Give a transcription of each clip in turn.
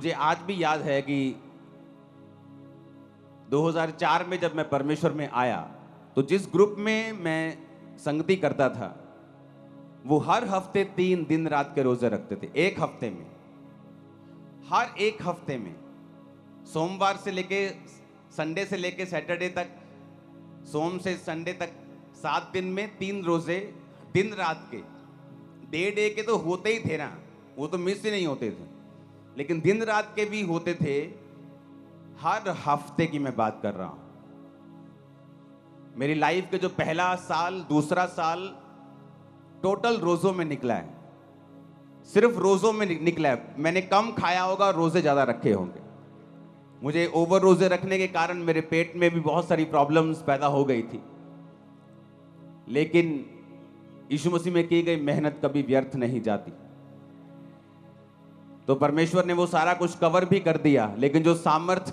मुझे आज भी याद है कि 2004 में जब मैं परमेश्वर में आया तो जिस ग्रुप में मैं संगति करता था वो हर हफ्ते 3 दिन रात के रोजे रखते थे। एक हफ्ते में, हर एक हफ्ते में, सोमवार से लेके संडे से लेके सैटरडे तक, सोम से संडे तक 7 दिन में 3 रोजे दिन रात के। डे के तो होते ही थे ना, वो तो मिस ही नहीं होते थे, लेकिन दिन रात के भी होते थे। हर हफ्ते की मैं बात कर रहा हूं। मेरी लाइफ के जो पहला साल, दूसरा साल टोटल रोजों में निकला है, सिर्फ रोजों में निकला है। मैंने कम खाया होगा, रोजे ज्यादा रखे होंगे। मुझे ओवर रोजे रखने के कारण मेरे पेट में भी बहुत सारी प्रॉब्लम्स पैदा हो गई थी, लेकिन यीशु मसीह में की गई मेहनत कभी व्यर्थ नहीं जाती। तो परमेश्वर ने वो सारा कुछ कवर भी कर दिया, लेकिन जो सामर्थ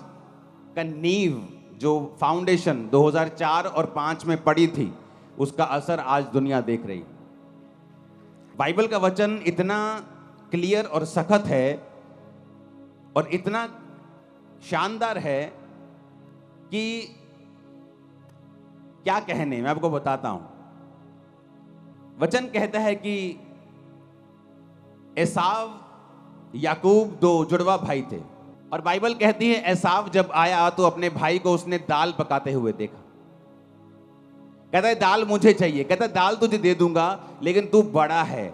का नींव, जो फाउंडेशन 2004 और 5 में पड़ी थी, उसका असर आज दुनिया देख रही। बाइबल का वचन इतना क्लियर और सख्त है और इतना शानदार है कि क्या कहने, मैं आपको बताता हूं। वचन कहता है कि एसाव याकूब 2 जुड़वा भाई थे, और बाइबल कहती है एसाव जब आया तो अपने भाई को उसने दाल पकाते हुए देखा। कहता है दाल मुझे चाहिए। कहता है दाल तुझे दे दूंगा, लेकिन तू बड़ा है।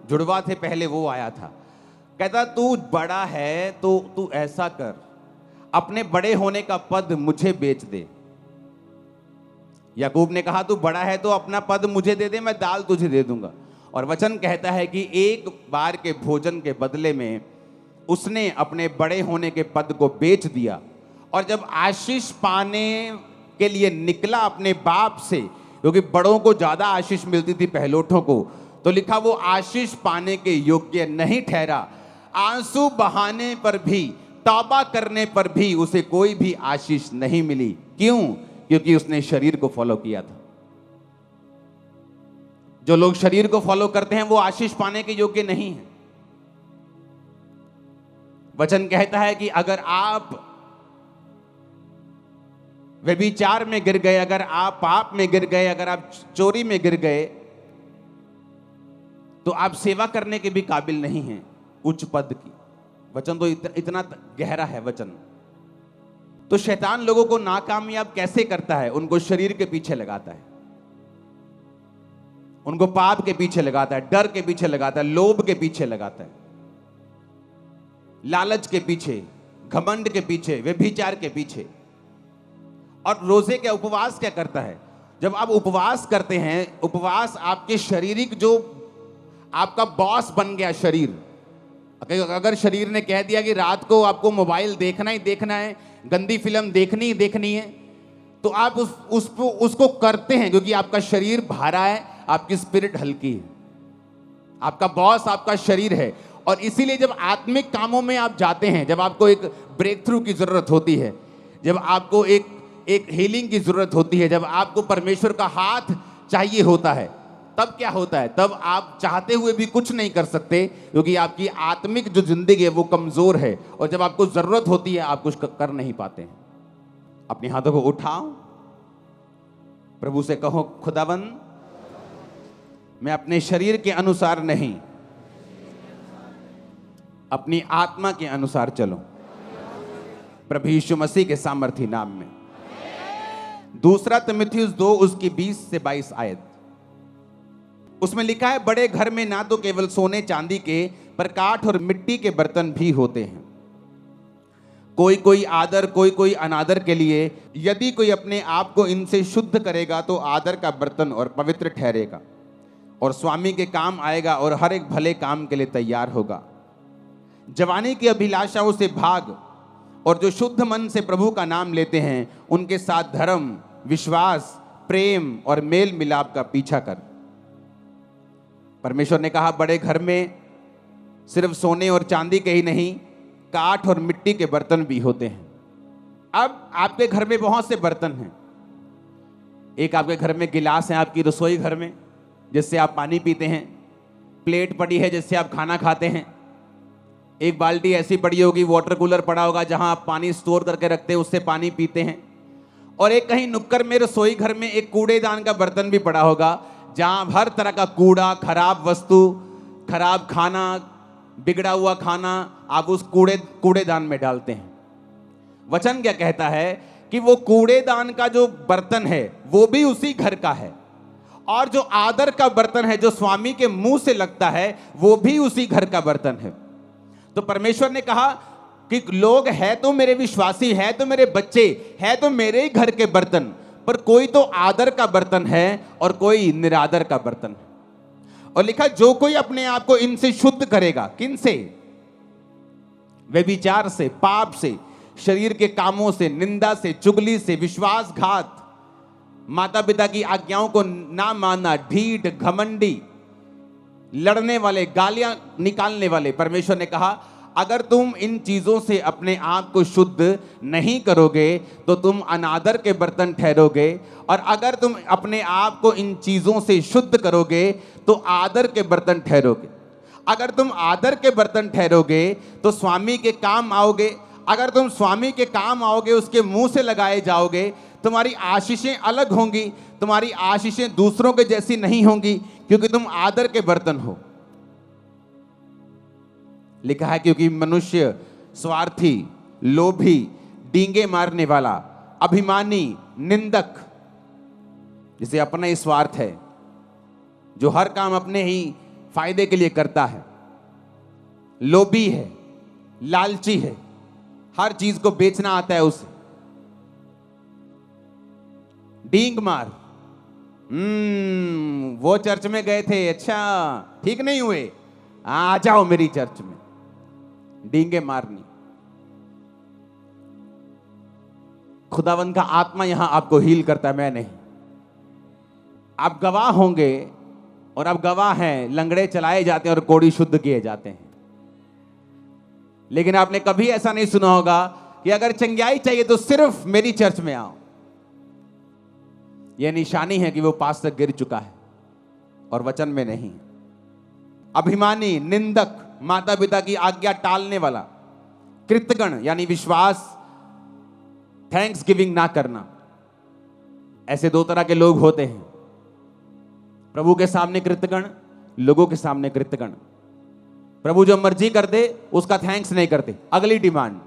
जुड़वा थे पहले, वो आया था। कहता तू बड़ा है तो तू ऐसा कर, अपने बड़े होने का पद मुझे बेच दे। याकूब ने कहा तू बड़ा है तो अपना पद मुझे दे दे, मैं दाल तुझे दे दूंगा। और वचन कहता है कि एक बार के भोजन के बदले में उसने अपने बड़े होने के पद को बेच दिया। और जब आशीष पाने के लिए निकला अपने बाप से, क्योंकि बड़ों को ज्यादा आशीष मिलती थी पहलोठों को, तो लिखा वो आशीष पाने के योग्य नहीं ठहरा। आंसू बहाने पर भी, तौबा करने पर भी उसे कोई भी आशीष नहीं मिली। क्यों? क्योंकि उसने शरीर को फॉलो किया था। जो लोग शरीर को फॉलो करते हैं वो आशीष पाने के योग्य नहीं है। वचन कहता है कि अगर आप व्यभिचार में गिर गए, अगर आप पाप में गिर गए, अगर आप चोरी में गिर गए, तो आप सेवा करने के भी काबिल नहीं हैं उच्च पद की। वचन तो इतना गहरा है वचन। तो शैतान लोगों को नाकामयाब कैसे करता है? उनको शरीर के पीछे लगाता है, उनको पाप के पीछे लगाता है, डर के पीछे लगाता है, लोभ के पीछे लगाता है, लालच के पीछे, घमंड के पीछे, व्यभिचार के पीछे। और रोजे के उपवास क्या करता है? जब आप उपवास करते हैं, उपवास आपके शारीरिक, जो आपका बॉस बन गया शरीर। अगर शरीर ने कह दिया कि रात को आपको मोबाइल देखना ही देखना है, गंदी फिल्म देखनी ही देखनी है, तो आप उसको करते हैं, क्योंकि आपका शरीर भारा है, आपकी स्पिरिट हल्की है। आपका बॉस आपका शरीर है। और इसीलिए जब आत्मिक कामों में आप जाते हैं, जब आपको एक ब्रेक थ्रू की जरूरत होती है, जब आपको एक हीलिंग की जरूरत होती है, जब आपको परमेश्वर का हाथ चाहिए होता है, तब क्या होता है? तब आप चाहते हुए भी कुछ नहीं कर सकते, क्योंकि आपकी आत्मिक जो जिंदगी है वो कमजोर है। और जब आपको जरूरत होती है आप कुछ कर नहीं पाते हैं। अपने हाथों को उठाओ, प्रभु से कहो खुदावंद, मैं अपने शरीर के अनुसार नहीं, अपनी आत्मा के अनुसार चलो, प्रभु यीशु मसीह के सामर्थी नाम में। 2 तिमुथियुस 2 उसकी 20 से 22 आयत, उसमें लिखा है बड़े घर में ना तो केवल सोने चांदी के, पर काठ और मिट्टी के बर्तन भी होते हैं। कोई कोई आदर, कोई कोई अनादर के लिए। यदि कोई अपने आप को इनसे शुद्ध करेगा तो आदर का बर्तन और पवित्र ठहरेगा और स्वामी के काम आएगा और हर एक भले काम के लिए तैयार होगा। जवानी की अभिलाषाओं से भाग, और जो शुद्ध मन से प्रभु का नाम लेते हैं उनके साथ धर्म, विश्वास, प्रेम और मेल मिलाप का पीछा कर। परमेश्वर ने कहा बड़े घर में सिर्फ सोने और चांदी के ही नहीं, काठ और मिट्टी के बर्तन भी होते हैं। अब आपके घर में बहुत से बर्तन हैं। एक आपके घर में गिलास है, आपकी रसोई घर में, जिससे आप पानी पीते हैं। प्लेट पड़ी है जिससे आप खाना खाते हैं। एक बाल्टी ऐसी पड़ी होगी, वाटर कूलर पड़ा होगा जहां आप पानी स्टोर करके रखते हैं, उससे पानी पीते हैं। और एक कहीं नुक्कड़ में रसोई घर में एक कूड़ेदान का बर्तन भी पड़ा होगा, जहां हर तरह का कूड़ा, खराब वस्तु, खराब खाना, बिगड़ा हुआ खाना आप उस कूड़ेदान में डालते हैं। वचन क्या कहता है कि वो कूड़ेदान का जो बर्तन है वो भी उसी घर का है, और जो आदर का बर्तन है जो स्वामी के मुंह से लगता है वो भी उसी घर का बर्तन है। तो परमेश्वर ने कहा कि लोग है तो मेरे विश्वासी, है तो मेरे बच्चे, है तो मेरे ही घर के बर्तन, पर कोई तो आदर का बर्तन है और कोई निरादर का बर्तन है। और लिखा जो कोई अपने आप को इनसे शुद्ध करेगा, किन से? व्यभिचार से, पाप से, शरीर के कामों से, निंदा से, चुगली से, विश्वासघात, माता पिता की आज्ञाओं को ना मानना, ढीठ, घमंडी, लड़ने वाले, गालियां निकालने वाले। परमेश्वर ने कहा अगर तुम इन चीजों से अपने आप को शुद्ध नहीं करोगे तो तुम अनादर के बर्तन ठहरोगे, और अगर तुम अपने आप को इन चीजों से शुद्ध करोगे तो आदर के बर्तन ठहरोगे। अगर तुम आदर के बर्तन ठहरोगे तो स्वामी के काम आओगे। अगर तुम स्वामी के काम आओगे, उसके मुंह से लगाए जाओगे, तुम्हारी आशीषें अलग होंगी, तुम्हारी आशीषें दूसरों के जैसी नहीं होंगी, क्योंकि तुम आदर के बर्तन हो। लिखा है क्योंकि मनुष्य स्वार्थी, लोभी, डींगे मारने वाला, अभिमानी, निंदक, जिसे अपना ही स्वार्थ है, जो हर काम अपने ही फायदे के लिए करता है, लोभी है, लालची है, हर चीज को बेचना आता है उसे, डींग मार। वो चर्च में गए थे, अच्छा ठीक नहीं हुए, आ जाओ मेरी चर्च में। डींगे मारनी। खुदावंद का आत्मा यहां आपको हील करता है, मैं नहीं। आप गवाह होंगे, और आप गवाह हैं, लंगड़े चलाए जाते हैं और कोढ़ी शुद्ध किए जाते हैं। लेकिन आपने कभी ऐसा नहीं सुना होगा कि अगर चंगाई चाहिए तो सिर्फ मेरी चर्च में आओ। यह निशानी है कि वो पास तक गिर चुका है और वचन में नहीं। अभिमानी, निंदक, माता पिता की आज्ञा टालने वाला, कृतज्ञ यानी विश्वास, थैंक्स गिविंग ना करना, ऐसे दो तरह के लोग होते हैं। प्रभु के सामने कृतज्ञ, लोगों के सामने कृतज्ञ। प्रभु जो मर्जी कर दे उसका थैंक्स नहीं करते, अगली डिमांड,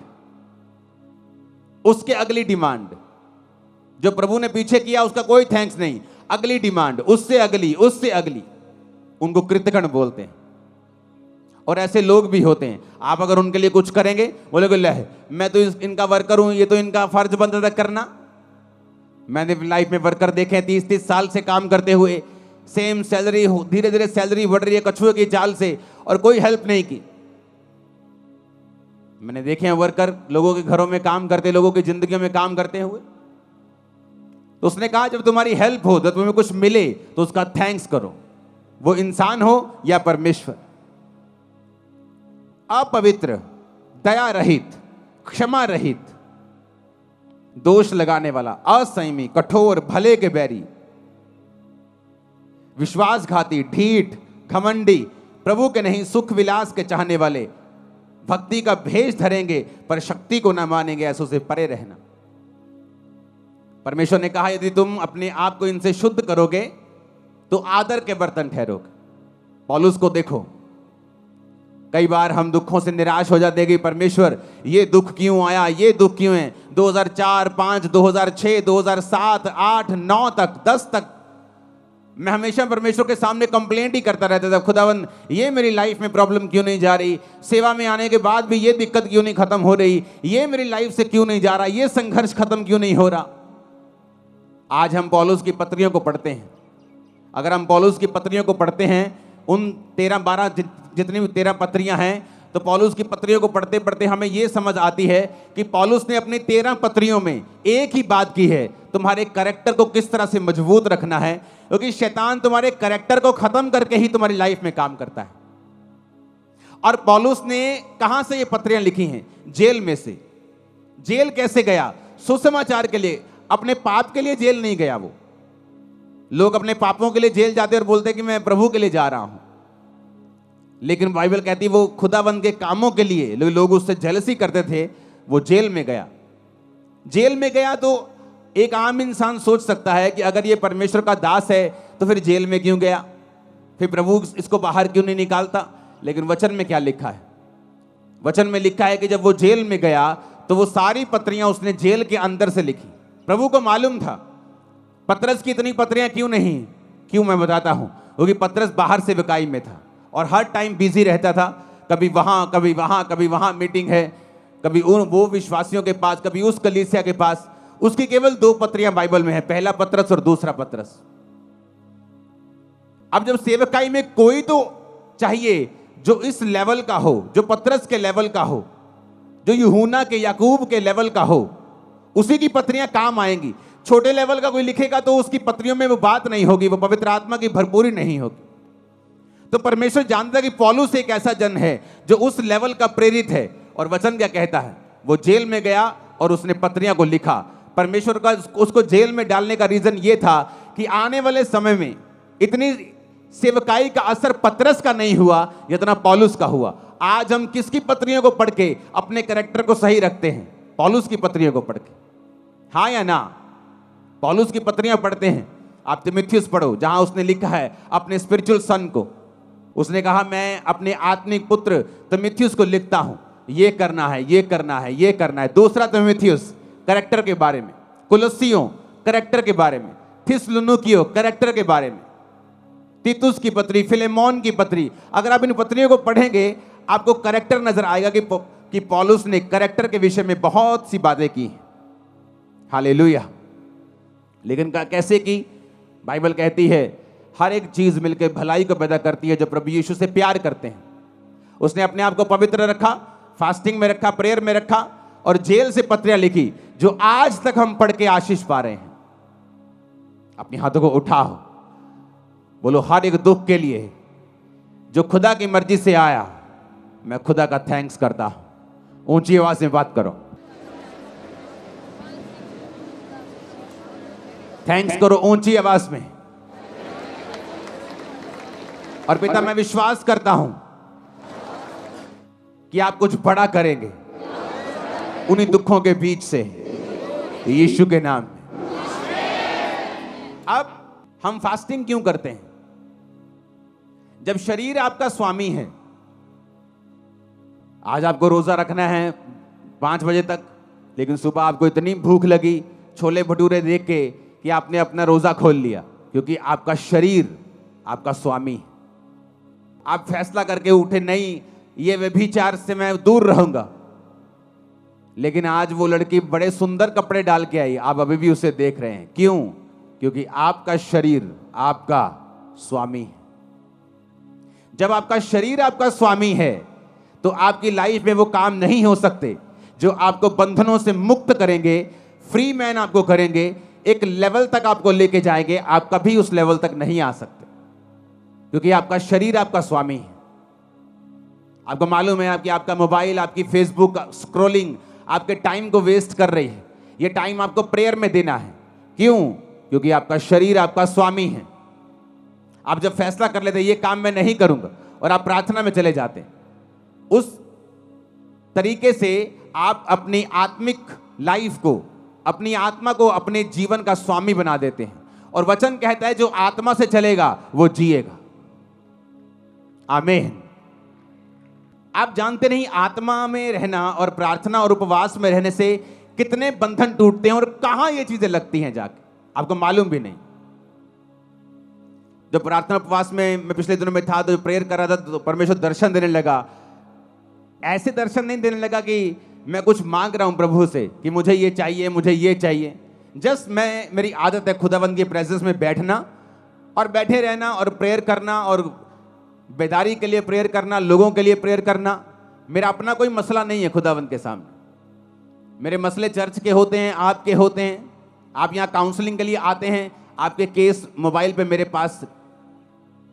उसके अगली डिमांड। जो प्रभु ने पीछे किया उसका कोई थैंक्स नहीं, अगली डिमांड, उससे अगली, उससे अगली, उनको कृतज्ञ बोलते हैं। और ऐसे लोग भी होते हैं, आप अगर उनके लिए कुछ करेंगे, बोलेगे ले मैं तो इनका वर्कर हूं, ये तो इनका फर्ज बनता था करना। मैंने लाइफ में वर्कर देखे 30-30 साल से काम करते हुए, सेम सैलरी, धीरे धीरे सैलरी बढ़ रही है कछुए की चाल से, और कोई हेल्प नहीं की। मैंने देखे हैं वर्कर लोगों के घरों में काम करते, लोगों की जिंदगियों में काम करते हुए। तो उसने कहा जब तुम्हारी हेल्प हो, जब तुम्हें कुछ मिले तो उसका थैंक्स करो, वो इंसान हो या परमेश्वर। अपवित्र, दया रहित, क्षमा रहित, दोष लगाने वाला, असंयमी, कठोर, भले के बैरी, विश्वासघाती, ढीठ, घमंडी, प्रभु के नहीं सुख विलास के चाहने वाले, भक्ति का भेष धरेंगे पर शक्ति को ना मानेंगे, ऐसों से परे रहना। परमेश्वर ने कहा यदि तुम अपने आप को इनसे शुद्ध करोगे तो आदर के बर्तन ठहरोगे। पौलुस को देखो, कई बार हम दुखों से निराश हो जाते हैं कि परमेश्वर ये दुख क्यों आया, ये दुख क्यों है। 2004, 5, 2006, 2007, 8, 9 तक, 10 तक मैं हमेशा परमेश्वर के सामने कंप्लेंट ही करता रहता था, खुदावन ये मेरी लाइफ में प्रॉब्लम क्यों नहीं जा रही, सेवा में आने के बाद भी ये दिक्कत क्यों नहीं खत्म हो रही, ये मेरी लाइफ से क्यों नहीं जा रहा, ये संघर्ष खत्म क्यों नहीं हो रहा। आज हम पौलुस की पत्रियों को पढ़ते हैं। अगर हम पौलुस की पत्रियों को पढ़ते हैं, उन 13-12 जितनी भी 13 पत्रियां हैं, तो पौलुस की पत्रियों को पढ़ते पढ़ते हमें यह समझ आती है कि पौलुस ने अपनी 13 पत्रियों में एक ही बात की है, तुम्हारे कैरेक्टर को किस तरह से मजबूत रखना है, क्योंकि शैतान तुम्हारे कैरेक्टर को खत्म करके ही तुम्हारी लाइफ में काम करता है। और पौलुस ने कहां से ये पत्रियां लिखी हैं? जेल में से। जेल कैसे गया? सुसमाचार के लिए, अपने पाप के लिए जेल नहीं गया। वो लोग अपने पापों के लिए जेल जाते और बोलते कि मैं प्रभु के लिए जा रहा हूं। लेकिन बाइबल कहती है वो खुदाबंद के कामों के लिए लोग उससे जेलसी करते थे, वो जेल में गया। जेल में गया तो एक आम इंसान सोच सकता है कि अगर ये परमेश्वर का दास है तो फिर जेल में क्यों गया, फिर प्रभु इसको बाहर क्यों नहीं निकालता। लेकिन वचन में क्या लिखा है? वचन में लिखा है कि जब वो जेल में गया तो वो सारी पत्रियां उसने जेल के अंदर से लिखी। प्रभु को मालूम था पतरस की इतनी पत्रियां क्यों नहीं, क्यों मैं बताता हूं, क्योंकि पतरस बाहर से विकाई में था और हर टाइम बिजी रहता था, कभी वहां कभी वहां कभी वहां मीटिंग है, कभी वो विश्वासियों के पास, कभी उस कलीसिया के पास। उसकी केवल 2 पत्रियां बाइबल में है, पहला पतरस और दूसरा पतरस। अब जब सेवकाई में कोई तो चाहिए जो इस लेवल का हो, जो पतरस के लेवल का हो, जो यूहन्ना के याकूब के लेवल का हो, उसी की पत्रियां काम आएंगी। छोटे लेवल का कोई लिखेगा तो उसकी पत्रियों में वो बात नहीं होगी, वो पवित्र आत्मा की भरपूरी नहीं होगी। तो परमेश्वर जानता है कि पौलुस एक ऐसा जन है जो उस लेवल का प्रेरित है। और वचन क्या कहता है? वो जेल में गया और उसने पत्रियां को लिखा। परमेश्वर का उसको जेल में डालने का रीजन ये था कि आने वाले समय में इतनी सेवकाई का असर पतरस का नहीं हुआ जितना पौलुस का हुआ। आज हम किसकी पत्रियों को पढ़ के अपने कैरेक्टर को सही रखते हैं? पौलुस की पत्रियों को पढ़ के, हाँ या ना? पौलुस की पत्रियां पढ़ते हैं। आप तीमुथियुस पढ़ो, जहां उसने लिखा है अपने स्पिरिचुअल सन को, उसने कहा मैं अपने आत्मिक पुत्र तीमुथियुस को लिखता हूं, ये करना है, ये करना है, ये करना है। दूसरा तीमुथियुस कैरेक्टर के बारे में, कुलस्सियों कैरेक्टर के बारे में, थिस्सलुनीकियों कैरेक्टर के बारे में, तीतुस की पत्री, फिलेमोन की पत्री। अगर आप इन पत्रियों को पढ़ेंगे आपको कैरेक्टर नजर आएगा कि पौलुस ने कैरेक्टर के विषय में बहुत सी बातें की हैं। हालेलुया। लेकिन कैसे की? बाइबल कहती है हर एक चीज मिलकर भलाई को पैदा करती है जो प्रभु यीशु से प्यार करते हैं। उसने अपने आप को पवित्र रखा, फास्टिंग में रखा, प्रेयर में रखा और जेल से पत्रियां लिखी जो आज तक हम पढ़ के आशीष पा रहे हैं। अपने हाथों को उठाओ, बोलो हर एक दुख के लिए जो खुदा की मर्जी से आया, मैं खुदा का थैंक्स करता हूं। ऊंची आवाज में बात करो, थैंक्स करो ऊंची आवाज में। और पिता मैं विश्वास करता हूं कि आप कुछ बड़ा करेंगे उन्हीं दुखों के बीच से, यीशु के नाम में। अब हम फास्टिंग क्यों करते हैं? जब शरीर आपका स्वामी है, आज आपको रोजा रखना है 5 बजे तक, लेकिन सुबह आपको इतनी भूख लगी छोले भटूरे देख के कि आपने अपना रोजा खोल लिया, क्योंकि आपका शरीर आपका स्वामी है। आप फैसला करके उठे, नहीं ये व्यभिचार से मैं दूर रहूंगा, लेकिन आज वो लड़की बड़े सुंदर कपड़े डाल के आई, आप अभी भी उसे देख रहे हैं। क्यों? क्योंकि आपका शरीर आपका स्वामी है। जब आपका शरीर आपका स्वामी है तो आपकी लाइफ में वो काम नहीं हो सकते जो आपको बंधनों से मुक्त करेंगे, फ्री मैन आपको करेंगे, एक लेवल तक आपको लेके जाएंगे। आप कभी उस लेवल तक नहीं आ सकते क्योंकि आपका शरीर आपका स्वामी है। आपको मालूम है कि आपका मोबाइल, आपकी फेसबुक स्क्रॉलिंग आपके टाइम को वेस्ट कर रही है। ये टाइम आपको प्रेयर में देना है। क्यों? क्योंकि आपका शरीर आपका स्वामी है। आप जब फैसला कर लेते ये काम मैं नहीं करूंगा और आप प्रार्थना में चले जाते, उस तरीके से आप अपनी आत्मिक लाइफ को, अपनी आत्मा को अपने जीवन का स्वामी बना देते हैं। और वचन कहता है जो आत्मा से चलेगा वो जिएगा। आमीन। आप जानते नहीं आत्मा में रहना और प्रार्थना और उपवास में रहने से कितने बंधन टूटते हैं और कहां ये चीजें लगती हैं जाके, आपको मालूम भी नहीं। जब प्रार्थना उपवास में मैं पिछले दिनों में था तो प्रेयर कर रहा था तो परमेश्वर दर्शन देने लगा। ऐसे दर्शन नहीं देने लगा कि मैं कुछ मांग रहा हूं प्रभु से कि मुझे ये चाहिए, मुझे ये चाहिए। जस्ट मेरी आदत है खुदावंद की प्रेजेंस में बैठना और बैठे रहना और प्रेयर करना और बेदारी के लिए प्रेयर करना, लोगों के लिए प्रेयर करना। मेरा अपना कोई मसला नहीं है खुदावंद के सामने। मेरे मसले चर्च के होते हैं, आपके होते हैं। आप यहाँ काउंसलिंग के लिए आते हैं, आपके केस मोबाइल पे मेरे पास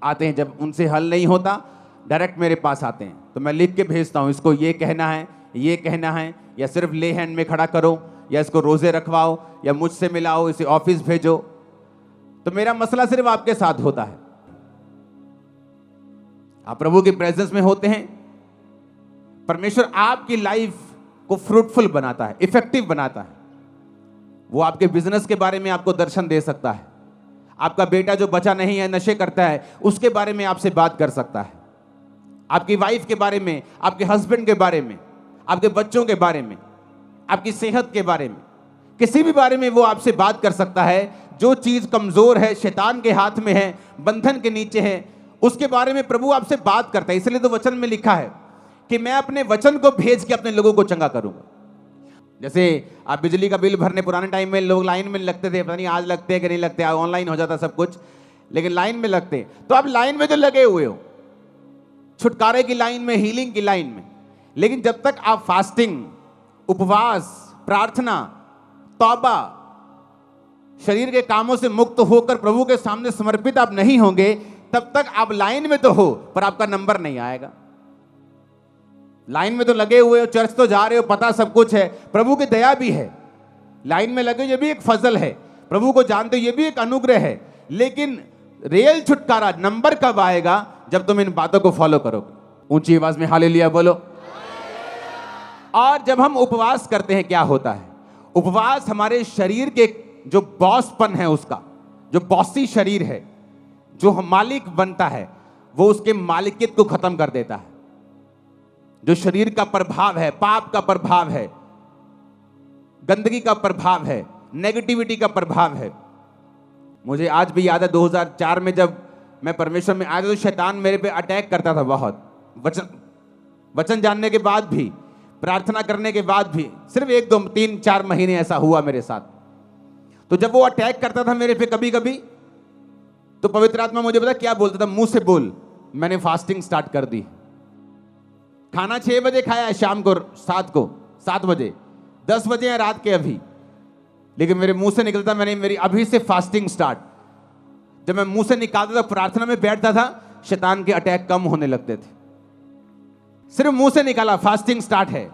आते हैं। जब उनसे हल नहीं होता डायरेक्ट मेरे पास आते हैं तो मैं लिख के भेजता हूँ, इसको ये कहना है, ये कहना है, या सिर्फ ले हैंड में खड़ा करो, या इसको रोजे रखवाओ, या मुझसे मिलाओ, इसे ऑफिस भेजो। तो मेरा मसला सिर्फ आपके साथ होता है। आप प्रभु की प्रेजेंस में होते हैं, परमेश्वर आपकी लाइफ को फ्रूटफुल बनाता है, इफेक्टिव बनाता है। वो आपके बिजनेस के बारे में आपको दर्शन दे सकता है। आपका बेटा जो बचा नहीं है, नशे करता है, उसके बारे में आपसे बात कर सकता है। आपकी वाइफ के बारे में, आपके हस्बैंड के बारे में, आपके बच्चों के बारे में, आपकी सेहत के बारे में, किसी भी बारे में वो आपसे बात कर सकता है। जो चीज कमजोर है, शैतान के हाथ में है, बंधन के नीचे है, उसके बारे में प्रभु आपसे बात करता है। इसलिए तो वचन में लिखा है कि मैं अपने वचन को भेज के अपने लोगों को चंगा करूंगा। जैसे आप बिजली का बिल भरने, पुराने टाइम में लोग लाइन में लगते थे, पता नहीं आज लगते हैं कि नहीं लगते, ऑनलाइन हो जाता सब कुछ, लेकिन लाइन में लगते। तो आप लाइन में जो लगे हुए हो, छुटकारे की लाइन में, हीलिंग की लाइन में, लेकिन जब तक आप फास्टिंग, उपवास, प्रार्थना, तौबा, शरीर के कामों से मुक्त होकर प्रभु के सामने समर्पित आप नहीं होंगे, तब तक आप लाइन में तो हो पर आपका नंबर नहीं आएगा। लाइन में तो लगे हुए हो, चर्च तो जा रहे हो, पता सब कुछ है, प्रभु की दया भी है, लाइन में लगे, ये भी एक फजल है, प्रभु को जानते हो, ये भी एक अनुग्रह है। लेकिन रियल छुटकारा, नंबर कब आएगा? जब तुम इन बातों को फॉलो करोगे। ऊंची आवाज में हालेलुया बोलो। और जब हम उपवास करते हैं, क्या होता है? उपवास हमारे शरीर के जो बॉसपन है, उसका जो बॉसी शरीर है, जो हम मालिक बनता है, वो उसके मालिकियत को खत्म कर देता है। जो शरीर का प्रभाव है, पाप का प्रभाव है, गंदगी का प्रभाव है, नेगेटिविटी का प्रभाव है। मुझे आज भी याद है 2004 में जब मैं परमेश्वर में आया तो शैतान मेरे पे अटैक करता था बहुत। वचन जानने के बाद भी, प्रार्थना करने के बाद भी, सिर्फ 1 2 3 4 महीने ऐसा हुआ मेरे साथ। तो जब वो अटैक करता था मेरे पे कभी कभी, तो पवित्र आत्मा मुझे पता क्या बोलता था? मुंह से बोल। मैंने फास्टिंग स्टार्ट कर दी। खाना 6 बजे खाया, शाम को 7 बजे, 10 बजे हैं रात के अभी, लेकिन मेरे मुंह से निकलता, मैंने मेरी अभी से फास्टिंग स्टार्ट। जब मैं मुंह से निकालता था, प्रार्थना में बैठता था, शैतान के अटैक कम होने लगते थे। सिर्फ मुंह से निकाला, फास्टिंग स्टार्ट है।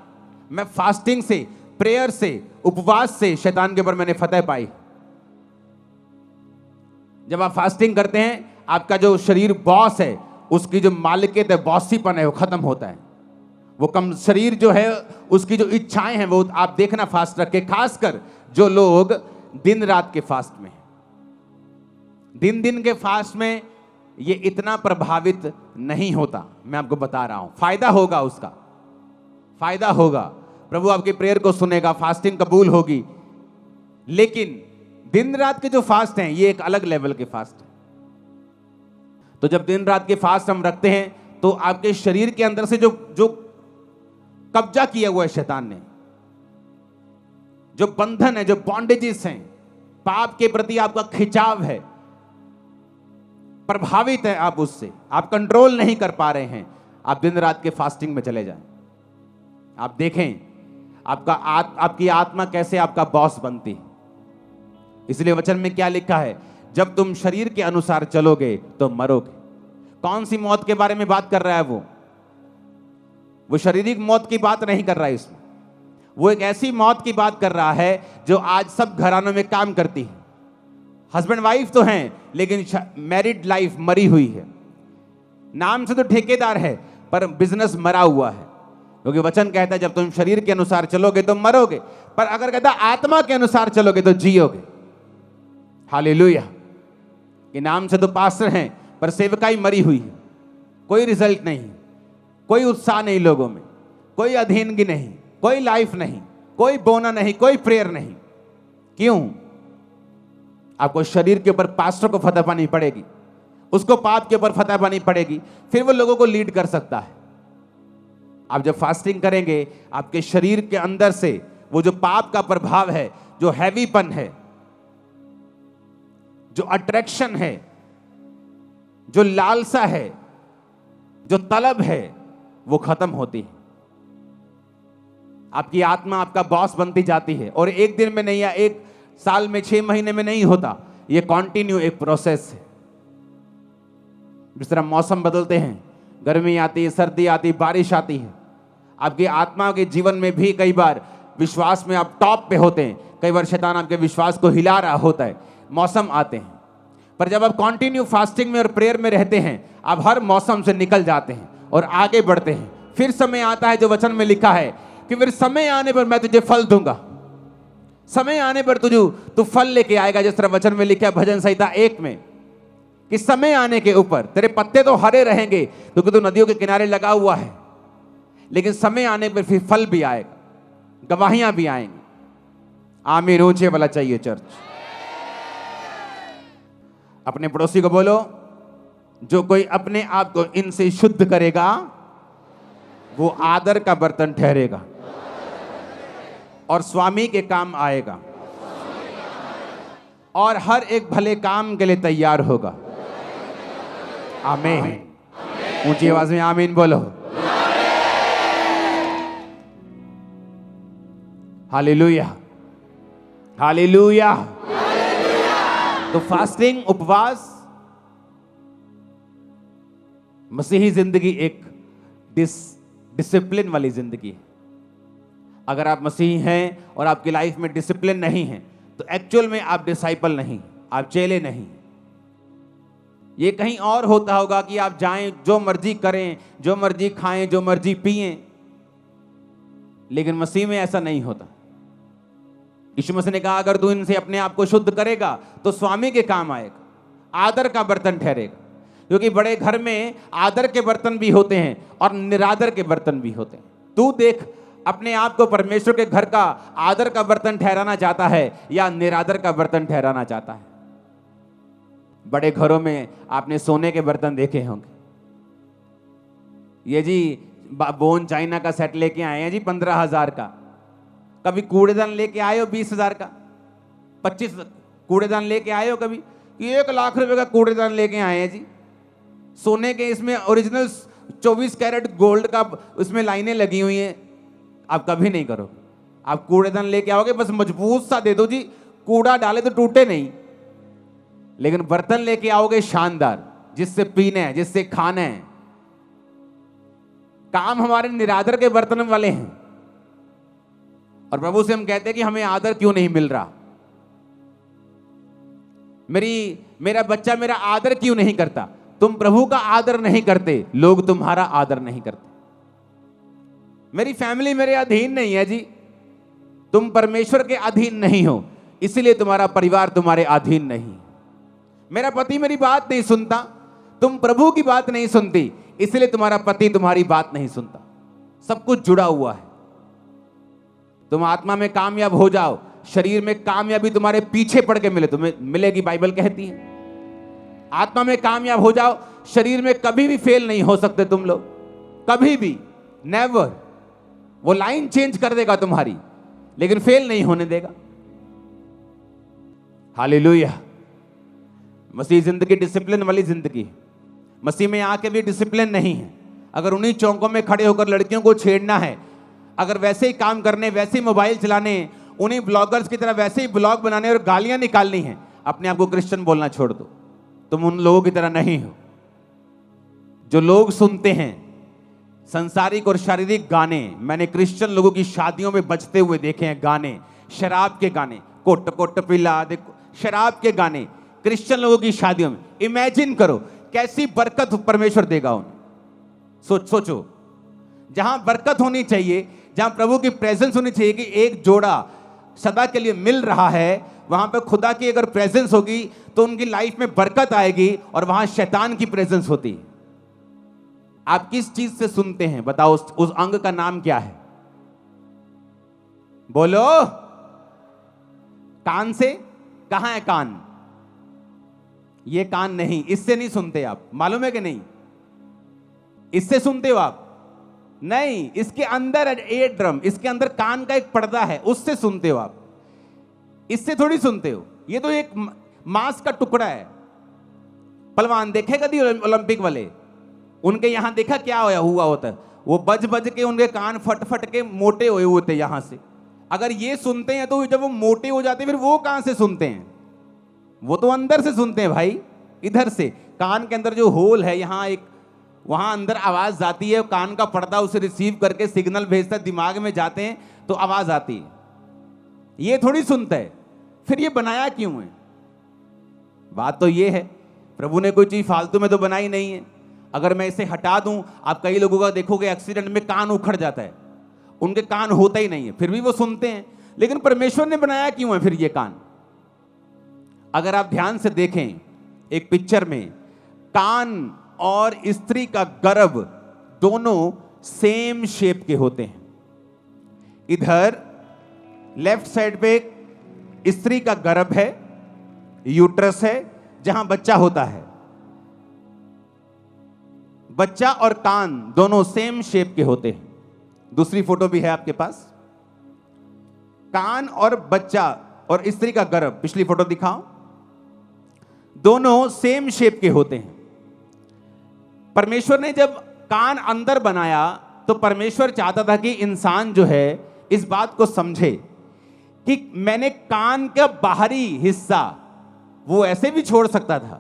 मैं फास्टिंग से, प्रेयर से, उपवास से शैतान के ऊपर मैंने फतह पाई। जब आप फास्टिंग करते हैं, आपका जो शरीर बॉस है, उसकी जो मालिकियत है, बॉसीपन है, वो खत्म होता है। वो कम शरीर जो है, उसकी जो इच्छाएं हैं, वो आप देखना फास्ट रख के, खासकर जो लोग दिन रात के फास्ट में, दिन के फास्ट में ये इतना प्रभावित नहीं होता। मैं आपको बता रहा हूं, फायदा होगा, उसका फायदा होगा। प्रभु आपकी प्रेयर को सुनेगा, फास्टिंग कबूल होगी। लेकिन दिन रात के जो फास्ट हैं, ये एक अलग लेवल के फास्ट है। तो जब दिन रात के फास्ट हम रखते हैं, तो आपके शरीर के अंदर से जो कब्जा किया हुआ है शैतान ने, जो बंधन है, जो बॉन्डेजेस हैं, पाप के प्रति आपका खिंचाव है, प्रभावित है आप उससे, आप कंट्रोल नहीं कर पा रहे हैं, आप दिन रात के फास्टिंग में चले जाएं। आप देखें आपकी आत्मा कैसे आपका बॉस बनती है। इसलिए वचन में क्या लिखा है? जब तुम शरीर के अनुसार चलोगे तो मरोगे। कौन सी मौत के बारे में बात कर रहा है? वो शारीरिक मौत की बात नहीं कर रहा है इसमें। वो एक ऐसी मौत की बात कर रहा है जो आज सब घरानों में काम करती है। हस्बैंड वाइफ तो हैं, लेकिन मैरिड लाइफ मरी हुई है। नाम से तो ठेकेदार है, पर बिजनेस मरा हुआ है। क्योंकि वचन कहता है जब तुम शरीर के अनुसार चलोगे तो मरोगे, पर अगर कहता आत्मा के अनुसार चलोगे तो जियोगे। हालेलुया। कि नाम से तो पास्टर हैं, पर सेवकाई मरी हुई है। कोई रिजल्ट नहीं, कोई उत्साह नहीं लोगों में, कोई अधीनगी नहीं, कोई लाइफ नहीं, कोई बोना नहीं, कोई प्रेयर नहीं। क्यों? आपको शरीर के ऊपर पास्टर को फतह पानी पड़ेगी, उसको पाप के ऊपर फतह पानी पड़ेगी, फिर वो लोगों को लीड कर सकता है। आप जब फास्टिंग करेंगे, आपके शरीर के अंदर से वो जो पाप का प्रभाव है, जो हैवीपन है, जो अट्रैक्शन है, जो लालसा है, जो तलब है, वो खत्म होती है। आपकी आत्मा आपका बॉस बनती जाती है। और एक दिन में नहीं, या एक साल में, 6 महीने में नहीं होता, ये कॉन्टिन्यू एक प्रोसेस है। जिस तरह मौसम बदलते हैं, गर्मी आती है, सर्दी आती है, बारिश आती है, आपकी आत्मा के जीवन में भी कई बार विश्वास में आप टॉप पे होते हैं, कई बार शैतान आपके विश्वास को हिला रहा होता है। मौसम आते हैं, पर जब आप कंटिन्यू फास्टिंग में और प्रेयर में रहते हैं, आप हर मौसम से निकल जाते हैं और आगे बढ़ते हैं। फिर समय आता है जो वचन में लिखा है कि फिर समय आने पर मैं तुझे फल दूंगा। समय आने पर तू फल लेके आएगा, जिस तरह वचन में लिखा है भजन संहिता 1 में कि समय आने के ऊपर तेरे पत्ते तो हरे रहेंगे क्योंकि तू नदियों के किनारे लगा हुआ है, लेकिन समय आने पर फिर फल भी आएगा, गवाहियां भी आएंगी। आमीन। ऊंचे वाला चाहिए चर्च। अपने पड़ोसी को बोलो, जो कोई अपने आप को इनसे शुद्ध करेगा वो आदर का बर्तन ठहरेगा और स्वामी के काम आएगा और हर एक भले काम के लिए तैयार होगा। आमीन। ऊंची आवाज में आमीन बोलो। Hallelujah, hallelujah. तो फास्टिंग, उपवास, मसीही जिंदगी एक डिसिप्लिन वाली जिंदगी है। अगर आप मसीही हैं और आपकी लाइफ में डिसिप्लिन नहीं है तो एक्चुअल में आप डिसाइपल नहीं, आप चेले नहीं। ये कहीं और होता होगा कि आप जाएं, जो मर्जी करें, जो मर्जी खाएं, जो मर्जी पिएं, लेकिन मसीह में ऐसा नहीं होता। यीशु मसीह ने कहा अगर तू इनसे अपने आप को शुद्ध करेगा तो स्वामी के काम आएगा, आदर का बर्तन ठहरेगा। क्योंकि बड़े घर में आदर के बर्तन भी होते हैं और निरादर के बर्तन भी होते हैं। तू देख अपने आप को परमेश्वर के घर का आदर का बर्तन ठहराना चाहता है या निरादर का बर्तन ठहराना चाहता है। बड़े घरों में आपने सोने के बर्तन देखे होंगे। ये जी बोन चाइना का सेट लेके आए हैं जी 15,000 का। कभी कूड़ेदान लेके आए हो 20,000 का, 25 कूड़ेदान लेके आए हो कभी कि 1 लाख रुपए का कूड़ेदान लेके आए हैं जी। सोने के इसमें ओरिजिनल 24 कैरेट गोल्ड का उसमें लाइनें लगी हुई हैं। आप कभी नहीं करो। आप कूड़ेदान लेके आओगे बस मजबूत सा दे दो जी, कूड़ा डाले तो टूटे नहीं, लेकिन बर्तन लेके आओगे शानदार, जिससे पीना है, जिससे खाना है। काम हमारे निरादर के बर्तन वाले हैं और प्रभु से हम कहते हैं कि हमें आदर क्यों नहीं मिल रहा, मेरा बच्चा मेरा आदर क्यों नहीं करता। तुम प्रभु का आदर नहीं करते, लोग तुम्हारा आदर नहीं करते। मेरी फैमिली मेरे अधीन नहीं है जी, तुम परमेश्वर के अधीन नहीं हो, इसलिए तुम्हारा परिवार तुम्हारे अधीन नहीं। मेरा पति मेरी बात नहीं सुनता, तुम प्रभु की बात नहीं सुनती, इसलिए तुम्हारा पति तुम्हारी बात नहीं सुनता। सब कुछ जुड़ा हुआ है। तुम आत्मा में कामयाब हो जाओ, शरीर में कामयाबी तुम्हारे पीछे पड़ के मिले, तुम्हें मिलेगी, बाइबल कहती है। आत्मा में कामयाब हो जाओ, शरीर में कभी भी फेल नहीं हो सकते तुम लोग, कभी भी, नेवर। वो लाइन चेंज कर देगा तुम्हारी, लेकिन फेल नहीं होने देगा। हालेलुया। मसीह जिंदगी डिसिप्लिन वाली जिंदगी है। मसीह में आके भी डिसिप्लिन नहीं है। अगर उन्हीं चौकों में खड़े होकर लड़कियों को छेड़ना है, अगर वैसे ही काम करने, वैसे ही मोबाइल चलाने, उन्हीं ब्लॉगर्स की तरह वैसे ही ब्लॉग बनाने और गालियां निकालनी है, अपने आप को क्रिश्चियन बोलना छोड़ दो। तुम उन लोगों की तरह नहीं हो जो लोग सुनते हैं संसारिक और शारीरिक गाने। मैंने क्रिश्चियन लोगों की शादियों में बजते हुए देखे हैं गाने, शराब के गाने, कोट कोट पिला दे, शराब के गाने क्रिश्चियन लोगों की शादियों में। इमेजिन करो कैसी बरकत परमेश्वर देगा उन्हें। सोचो, जहां बरकत होनी चाहिए, जहां प्रभु की प्रेजेंस होनी चाहिए कि एक जोड़ा सदा के लिए मिल रहा है, वहां पे खुदा की अगर प्रेजेंस होगी तो उनकी लाइफ में बरकत आएगी और वहां शैतान की प्रेजेंस होती है। आप किस चीज से सुनते हैं बताओ? उस अंग का नाम क्या है? बोलो। कान से? कहां है कान? ये कान नहीं, इससे नहीं सुनते आप, मालूम है कि नहीं? इससे सुनते हो आप? नहीं, इसके अंदर एयर ड्रम, इसके अंदर कान का एक पर्दा है, उससे सुनते हो आप, इससे थोड़ी सुनते हो। ये तो एक मांस का टुकड़ा है। पहलवान देखे कभी ओलंपिक वाले? उनके यहां देखा क्या हुआ होता है? वो बज बज के उनके कान फट फट के मोटे हुए होते यहां से। अगर ये सुनते हैं तो जब वो मोटे हो जाते हैं फिर वो कहां से सुनते हैं? वो तो अंदर से सुनते हैं भाई, इधर से। कान के अंदर जो होल है, यहां एक, वहां अंदर आवाज जाती है, कान का पर्दा उसे रिसीव करके सिग्नल भेजता है, दिमाग में जाते हैं तो आवाज आती है। ये थोड़ी सुनता है। फिर ये बनाया क्यों है? बात तो ये है, प्रभु ने कोई चीज फालतू में तो बनाई नहीं है। अगर मैं इसे हटा दूं, आप कई लोगों का देखोगे एक्सीडेंट में कान उखड़ जाता है, उनके कान होता ही नहीं है, फिर भी वो सुनते हैं। लेकिन परमेश्वर ने बनाया क्यों है फिर ये कान? अगर आप ध्यान से देखें एक पिक्चर में, कान और स्त्री का गर्भ दोनों सेम शेप के होते हैं। इधर लेफ्ट साइड पे स्त्री का गर्भ है, यूट्रस है, जहां बच्चा होता है। बच्चा और कान दोनों सेम शेप के होते हैं। दूसरी फोटो भी है आपके पास, कान और बच्चा और स्त्री का गर्भ, पिछली फोटो दिखाओ, दोनों सेम शेप के होते हैं। परमेश्वर ने जब कान अंदर बनाया तो परमेश्वर चाहता था कि इंसान जो है इस बात को समझे कि मैंने कान का बाहरी हिस्सा वो ऐसे भी छोड़ सकता था,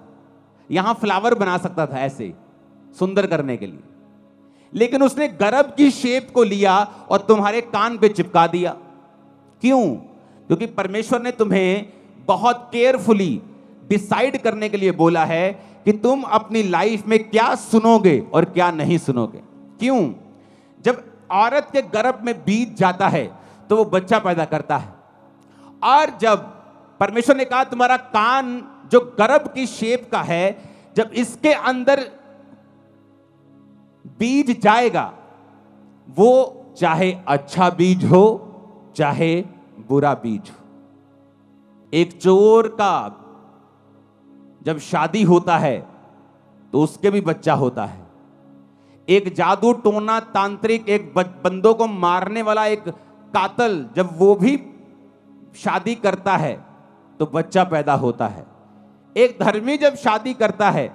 यहां फ्लावर बना सकता था ऐसे सुंदर करने के लिए, लेकिन उसने गर्भ की शेप को लिया और तुम्हारे कान पे चिपका दिया। क्यों? क्योंकि परमेश्वर ने तुम्हें बहुत केयरफुली डिसाइड करने के लिए बोला है कि तुम अपनी लाइफ में क्या सुनोगे और क्या नहीं सुनोगे। क्यों? जब औरत के गर्भ में बीज जाता है तो वो बच्चा पैदा करता है, और जब परमेश्वर ने कहा तुम्हारा कान जो गर्भ की शेप का है, जब इसके अंदर बीज जाएगा, वो चाहे अच्छा बीज हो चाहे बुरा बीज हो। एक चोर का जब शादी होता है तो उसके भी बच्चा होता है। एक जादू टोना तांत्रिक, एक बंदों को मारने वाला एक कातल, जब वो भी शादी करता है तो बच्चा पैदा होता है। एक धर्मी जब शादी करता है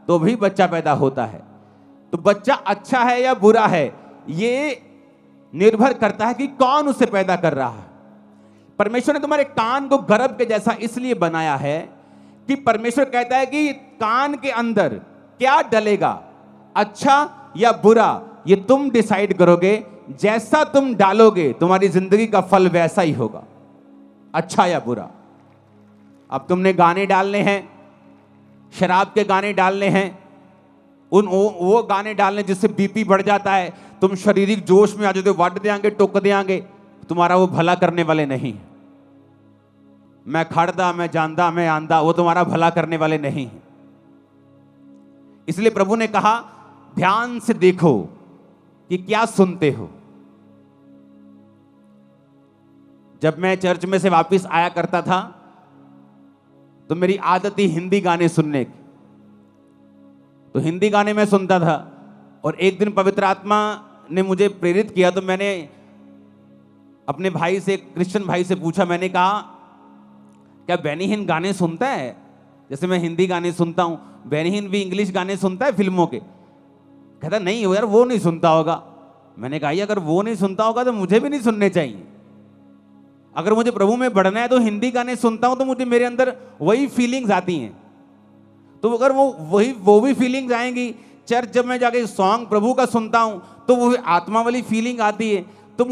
तो भी बच्चा पैदा होता है। तो बच्चा अच्छा है या बुरा है, ये निर्भर करता है कि कौन उसे पैदा कर रहा है। परमेश्वर ने तुम्हारे कान को गर्भ के जैसा इसलिए बनाया है कि परमेश्वर कहता है कि कान के अंदर क्या डलेगा, अच्छा या बुरा, ये तुम डिसाइड करोगे। जैसा तुम डालोगे तुम्हारी जिंदगी का फल वैसा ही होगा, अच्छा या बुरा। अब तुमने गाने डालने हैं, शराब के गाने डालने हैं, वो गाने डालने जिससे बीपी बढ़ जाता है, तुम शारीरिक जोश में आ जाते हो, वट देंगे टोक देंगे, तुम्हारा वो भला करने वाले नहीं। मैं खड़दा, मैं जानदा, मैं आंदा, वो तुम्हारा भला करने वाले नहीं है। इसलिए प्रभु ने कहा ध्यान से देखो कि क्या सुनते हो। जब मैं चर्च में से वापस आया करता था तो मेरी आदत थी हिंदी गाने सुनने की, तो हिंदी गाने में सुनता था। और एक दिन पवित्र आत्मा ने मुझे प्रेरित किया, तो मैंने अपने भाई से, क्रिश्चियन भाई से पूछा, मैंने कहा क्या बेनीहीन गाने सुनता है? जैसे मैं हिंदी गाने सुनता हूं, बेनीहीन भी इंग्लिश गाने सुनता है फिल्मों के? कहता नहीं हो यार, वो नहीं सुनता होगा। मैंने कहा अगर वो नहीं सुनता होगा तो मुझे भी नहीं सुनने चाहिए। अगर मुझे प्रभु में बढ़ना है तो हिंदी गाने सुनता हूं तो मुझे मेरे अंदर वही फीलिंग्स आती हैं। तो अगर वो भी फीलिंग्स आएंगी, चर्च जब मैं जाके सॉन्ग प्रभु का सुनता हूं तो वो आत्मा वाली फीलिंग आती है। तो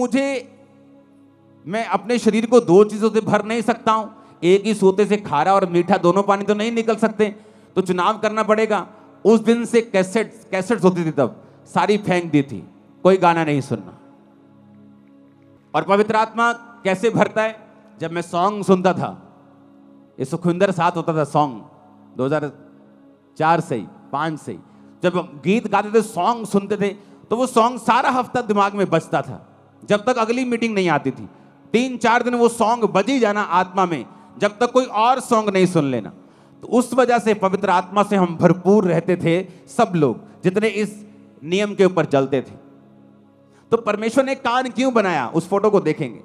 मैं अपने शरीर को दो चीजों से भर नहीं सकता हूं, एक ही सोते से खारा और मीठा दोनों पानी तो नहीं निकल सकते, तो चुनाव करना पड़ेगा। उस दिन से कैसेट्स होती थी, तब सारी फेंक दी थी, कोई गाना नहीं सुनना। और पवित्र आत्मा कैसे भरता है? जब मैं सॉन्ग सुनता था, ये सुखविंदर साथ होता था सॉन्ग 2004 से 5 से, जब गीत गाते थे, सॉन्ग सुनते थे, तो वो सॉन्ग सारा हफ्ता दिमाग में बजता था जब तक अगली मीटिंग नहीं आती थी। 3-4 दिन वो सॉन्ग बज ही जाना आत्मा में, जब तक कोई और सॉन्ग नहीं सुन लेना। तो उस वजह से पवित्र आत्मा से हम भरपूर रहते थे, सब लोग जितने इस नियम के ऊपर चलते थे। तो परमेश्वर ने कान क्यों बनाया, उस फोटो को देखेंगे।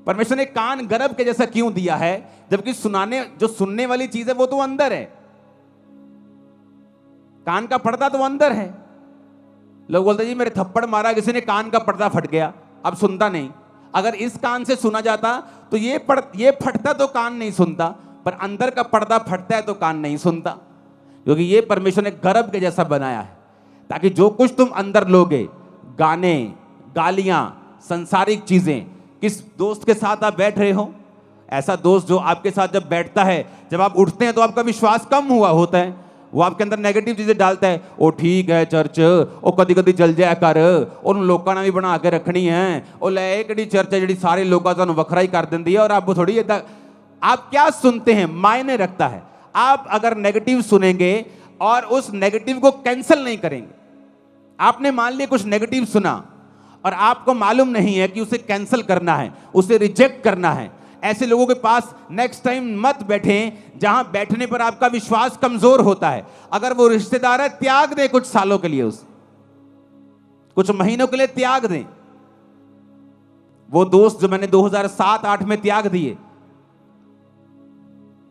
परमेश्वर ने कान गर्भ के जैसा क्यों दिया है, जबकि जो सुनने वाली चीज है वो तो अंदर है, कान का पर्दा तो अंदर है। लोग बोलते जी मेरे थप्पड़ मारा किसी ने, कान का पर्दा फट गया, अब सुनता नहीं। अगर इस कान से सुना जाता तो ये फटता तो कान नहीं सुनता, पर अंदर का पर्दा फटता है तो कान नहीं सुनता, क्योंकि ये परमेश्वर ने गर्भ के जैसा बनाया है, ताकि जो कुछ तुम अंदर लोगे, गाने, गालियां, संसारिक चीजें, किस दोस्त के साथ आप बैठ रहे हो, ऐसा दोस्त जो आपके साथ जब बैठता है, जब आप उठते हैं तो आपका विश्वास कम हुआ होता है, वो आपके अंदर नेगेटिव चीजें डालता है। ओ ठीक है चर्च, ओ कदी कदी चल जाया कर, उन लोगों ने भी बना के रखनी है, ओ ले कड़ी चर्च है जी सारे लोगों का वखरा ही कर देंदी है, और आप थोड़ी आप क्या सुनते हैं मायने रखता है। आप अगर नेगेटिव सुनेंगे और उस नेगेटिव को कैंसिल नहीं करेंगे, आपने मान लिया कुछ नेगेटिव सुना और आपको मालूम नहीं है कि उसे कैंसिल करना है, उसे रिजेक्ट करना है, ऐसे लोगों के पास नेक्स्ट टाइम मत बैठें जहां बैठने पर आपका विश्वास कमजोर होता है। अगर वो रिश्तेदार है, त्याग दें कुछ सालों के लिए, उसे कुछ महीनों के लिए त्याग दें। वो दोस्त जो मैंने 2007-8 में त्याग दिए,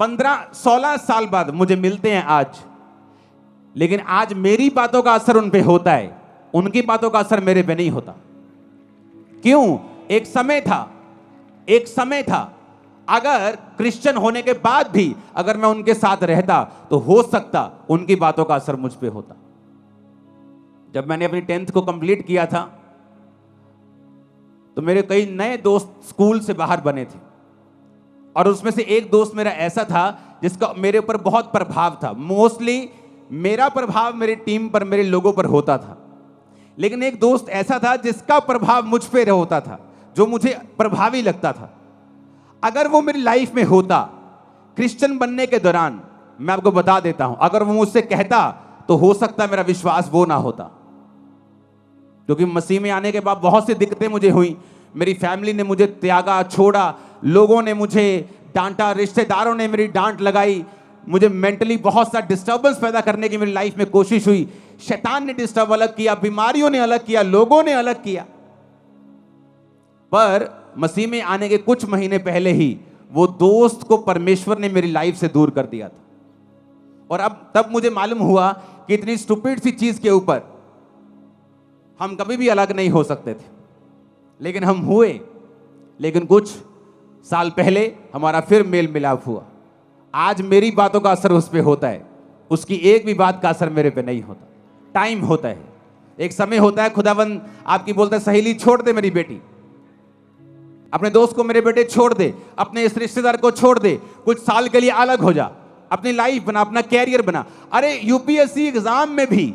15-16 साल बाद मुझे मिलते हैं आज, लेकिन आज मेरी बातों का असर उन पे होता है, उनकी बातों का असर मेरे पे नहीं होता। क्यों? एक समय था अगर क्रिश्चियन होने के बाद भी अगर मैं उनके साथ रहता तो हो सकता उनकी बातों का असर मुझ पे होता। जब मैंने अपनी 10th को कंप्लीट किया था तो मेरे कई नए दोस्त स्कूल से बाहर बने थे, और उसमें से एक दोस्त मेरा ऐसा था जिसका मेरे ऊपर बहुत प्रभाव था। मोस्टली मेरा प्रभाव मेरी टीम पर, मेरे लोगों पर होता था, लेकिन एक दोस्त ऐसा था जिसका प्रभाव मुझ पे होता था, जो मुझे प्रभावी लगता था। अगर वो मेरी लाइफ में होता क्रिश्चियन बनने के दौरान, मैं आपको बता देता हूं, अगर वो मुझसे कहता तो हो सकता मेरा विश्वास वो ना होता। क्योंकि मसीह में आने के बाद बहुत सी दिक्कतें मुझे हुई, मेरी फैमिली ने मुझे त्यागा, छोड़ा, लोगों ने मुझे डांटा, रिश्तेदारों ने मेरी डांट लगाई, मुझे मेंटली बहुत सा डिस्टर्बेंस पैदा करने की मेरी लाइफ में कोशिश हुई। शैतान ने डिस्टर्ब अलग किया, बीमारियों ने अलग किया, लोगों ने अलग किया। पर मसीह में आने के कुछ महीने पहले ही वो दोस्त को परमेश्वर ने मेरी लाइफ से दूर कर दिया था। और अब तब मुझे मालूम हुआ कि इतनी स्टूपिड सी चीज के ऊपर हम कभी भी अलग नहीं हो सकते थे, लेकिन हम हुए। लेकिन कुछ साल पहले हमारा फिर मेल मिलाप हुआ। आज मेरी बातों का असर उस पर होता है, उसकी एक भी बात का असर मेरे पे नहीं होता। टाइम होता है, एक समय होता है, खुदावंद आपकी बोलता है सहेली छोड़ दे मेरी बेटी, अपने दोस्त को मेरे बेटे छोड़ दे, अपने इस रिश्तेदार को छोड़ दे, कुछ साल के लिए अलग हो जा, अपनी लाइफ बना, अपना कैरियर बना। अरे यूपीएससी एग्जाम में भी,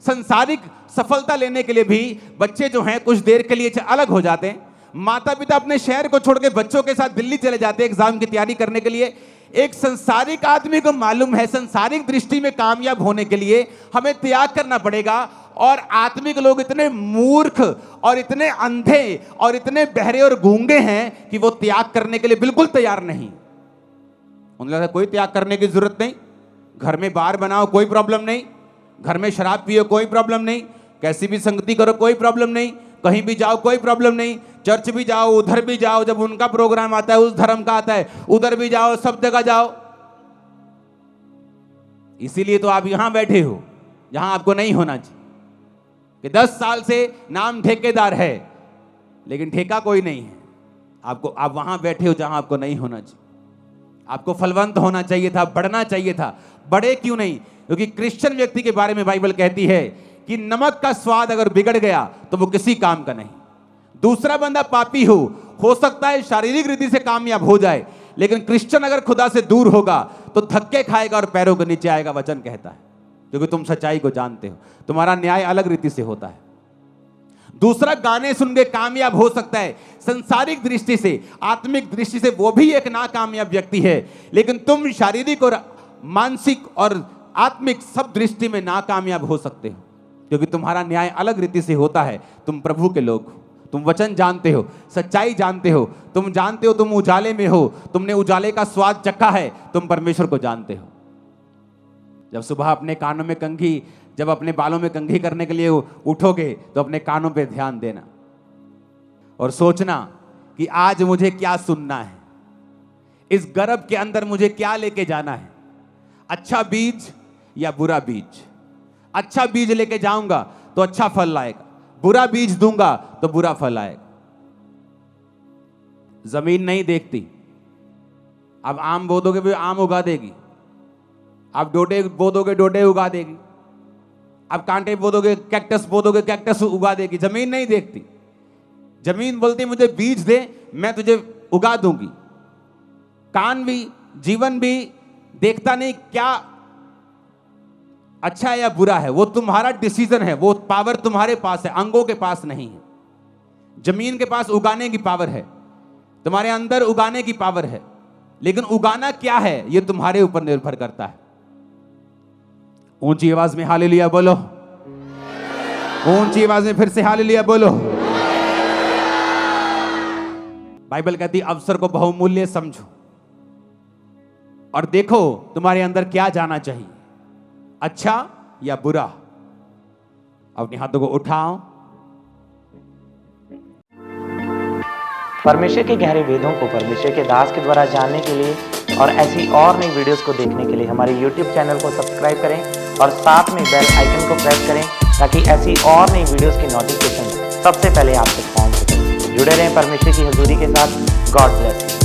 संसारिक सफलता लेने के लिए भी बच्चे जो हैं कुछ देर के लिए अलग हो जाते हैं। माता पिता अपने शहर को छोड़ के बच्चों के साथ दिल्ली चले जाते हैं एग्जाम की तैयारी करने के लिए। एक संसारिक आदमी को मालूम है संसारिक दृष्टि में कामयाब होने के लिए हमें त्याग करना पड़ेगा, और आत्मिक लोग इतने मूर्ख और इतने अंधे और इतने बहरे और गूंगे हैं कि वो त्याग करने के लिए बिल्कुल तैयार नहीं। उन्हें लगता है कोई त्याग करने की जरूरत नहीं, घर में बार बनाओ कोई प्रॉब्लम नहीं, घर में शराब पियो कोई प्रॉब्लम नहीं, कैसी भी संगति करो कोई प्रॉब्लम नहीं, कहीं भी जाओ कोई प्रॉब्लम नहीं, चर्च भी जाओ, उधर भी जाओ, जब उनका प्रोग्राम आता है उस धर्म का आता है उधर भी जाओ, सब जगह जाओ। इसीलिए तो आप यहां बैठे हो जहां आपको नहीं होना चाहिए, कि 10 साल से नाम ठेकेदार है लेकिन ठेका कोई नहीं है आपको। आप वहां बैठे हो जहां आपको नहीं होना चाहिए। आपको फलवंत होना चाहिए था, बढ़ना चाहिए था। बढ़े क्यों नहीं? क्योंकि क्रिश्चियन व्यक्ति के बारे में बाइबल कहती है कि नमक का स्वाद अगर बिगड़ गया तो वो किसी काम का नहीं। दूसरा बंदा पापी हो सकता है शारीरिक रीति से कामयाब हो जाए, लेकिन क्रिश्चियन अगर खुदा से दूर होगा तो धक्के खाएगा और पैरों के नीचे आएगा, वचन कहता है। क्योंकि तुम सच्चाई को जानते हो, तुम्हारा न्याय अलग रीति से होता है। दूसरा गाने सुन के कामयाब हो सकता है, संसारिक दृष्टि से, आत्मिक दृष्टि से वो भी एक नाकामयाब व्यक्ति है, लेकिन तुम शारीरिक और मानसिक और आत्मिक सब दृष्टि में नाकामयाब हो सकते हो, क्योंकि तुम्हारा न्याय अलग रीति से होता है। तुम प्रभु के लोग हो, तुम वचन जानते हो, सच्चाई जानते हो, तुम जानते हो तुम उजाले में हो, तुमने उजाले का स्वाद चखा है, तुम परमेश्वर को जानते हो। जब सुबह अपने कानों में कंघी, जब अपने बालों में कंघी करने के लिए उठोगे तो अपने कानों पे ध्यान देना और सोचना कि आज मुझे क्या सुनना है, इस गर्भ के अंदर मुझे क्या लेके जाना है, अच्छा बीज या बुरा बीज। अच्छा बीज लेके जाऊंगा तो अच्छा फल लाएगा, बुरा बीज दूंगा तो बुरा फल आएगा। जमीन नहीं देखती, अब आम बो दोगे भी आम उगा देगी, आप डोडे बो दोगे डोडे उगा देगी, आप कांटे बो दोगे, कैक्टस बो दोगे कैक्टस उगा देगी। जमीन नहीं देखती, जमीन बोलती मुझे बीज दे मैं तुझे उगा दूंगी। कान भी, जीवन भी देखता नहीं क्या अच्छा है या बुरा है। वो तुम्हारा डिसीजन है, वो पावर तुम्हारे पास है, अंगों के पास नहीं है। जमीन के पास उगाने की पावर है, तुम्हारे अंदर उगाने की पावर है, लेकिन उगाना क्या है ये तुम्हारे ऊपर निर्भर करता है। ऊंची आवाज में हालेलुया बोलो, ऊंची आवाज में फिर से हालेलुया बोलो। बाइबल कहती है अवसर को बहुमूल्य समझो और देखो तुम्हारे अंदर क्या जाना चाहिए, अच्छा या बुरा। अपने हाथों को उठाओ। परमेश्वर के गहरे वेदों को परमेश्वर के दास के द्वारा जानने के लिए और ऐसी और नई वीडियोस को देखने के लिए हमारे YouTube चैनल को सब्सक्राइब करें और साथ में बेल आइकन को प्रेस करें ताकि ऐसी और नई वीडियोस की नोटिफिकेशन सबसे पहले आप तक पहुंच सके। जुड़े रहें परमेश्वर की हजूरी के साथ। God bless you.